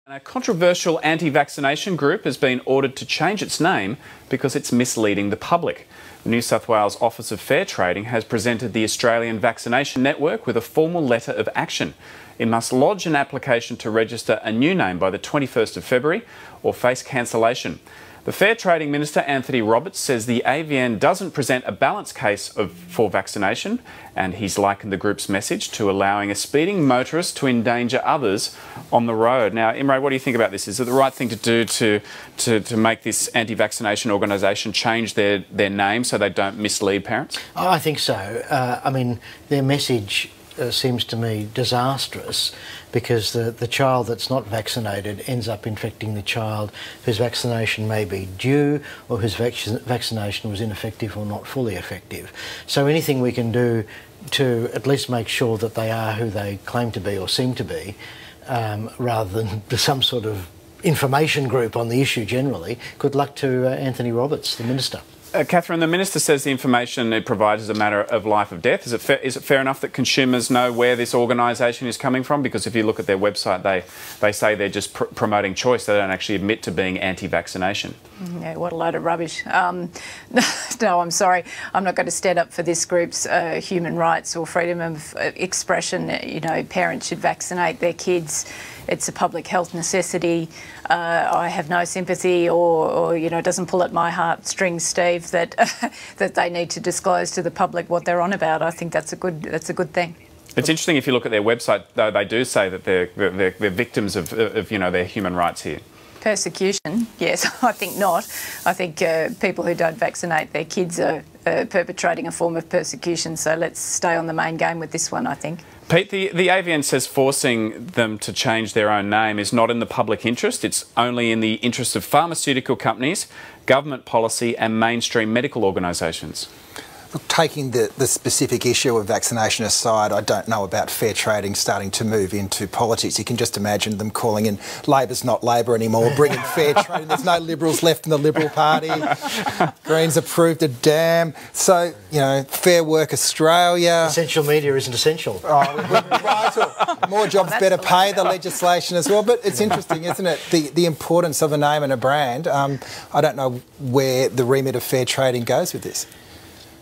A controversial anti-vaccination group has been ordered to change its name because it's misleading the public. The New South Wales Office of Fair Trading has presented the Australian Vaccination Network with a formal letter of action. It must lodge an application to register a new name by the 21st of February or face cancellation. The Fair Trading Minister, Anthony Roberts, says the AVN doesn't present a balanced case for vaccination, and he's likened the group's message to allowing a speeding motorist to endanger others on the road. Now, Imre, what do you think about this? Is it the right thing to do to make this anti-vaccination organisation change their name so they don't mislead parents? Oh, I think so. I mean, their message seems to me disastrous, because the child that's not vaccinated ends up infecting the child whose vaccination may be due or whose vaccination was ineffective or not fully effective. So anything we can do to at least make sure that they are who they claim to be or seem to be, rather than some sort of information group on the issue generally. Good luck to Anthony Roberts, the Minister. Catherine, the Minister says the information it provides is a matter of life or death. Is it fair enough that consumers know where this organisation is coming from? Because if you look at their website, they say they're just promoting choice. They don't actually admit to being anti-vaccination. Yeah, what a load of rubbish. No, I'm sorry. I'm not going to stand up for this group's human rights or freedom of expression. You know, parents should vaccinate their kids. It's a public health necessity. I have no sympathy or you know, it doesn't pull at my heartstrings, Steve, that that they need to disclose to the public what they're on about. I think that's a good thing. It's interesting if you look at their website, though, they do say that they're victims of you know, their human rights here. Persecution, yes, I think not. I think people who don't vaccinate their kids are perpetrating a form of persecution, so let's stay on the main game with this one, I think. Pete, the AVN says forcing them to change their own name is not in the public interest. It's only in the interest of pharmaceutical companies, government policy and mainstream medical organisations. Look, taking the specific issue of vaccination aside, I don't know about fair trading starting to move into politics. You can just imagine them calling in Labor's not Labor anymore, bringing fair trading. There's no Liberals left in the Liberal Party. Greens approved a dam. So, you know, Fair Work Australia. Essential media isn't essential. Oh, more jobs, better pay, the legislation as well. But it's interesting, isn't it? The importance of a name and a brand. I don't know where the remit of fair trading goes with this.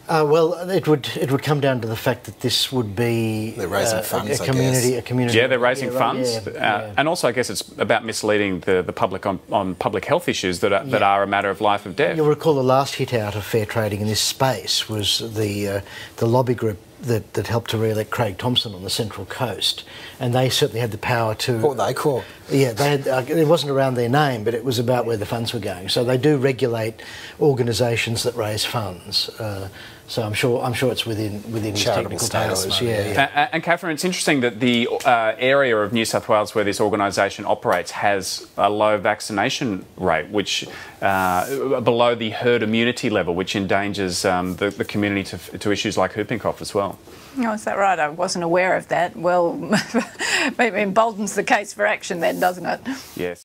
Well, it would come down to the fact that this would be they're raising funds, a community. Yeah, they're raising funds, and also I guess it's about misleading the public on public health issues that are a matter of life or death. You'll recall the last hit out of fair trading in this space was the lobby group that helped to re-elect Craig Thompson on the Central Coast, and they certainly had the power to... What were they called? Yeah, they had, it wasn't around their name, but it was about where the funds were going. So they do regulate organisations that raise funds. So I'm sure it's within his technical powers. Yeah. And Catherine, it's interesting that the area of New South Wales where this organisation operates has a low vaccination rate, which below the herd immunity level, which endangers the community to issues like whooping cough as well. Oh, is that right? I wasn't aware of that. Well, it emboldens the case for action then, doesn't it? Yes.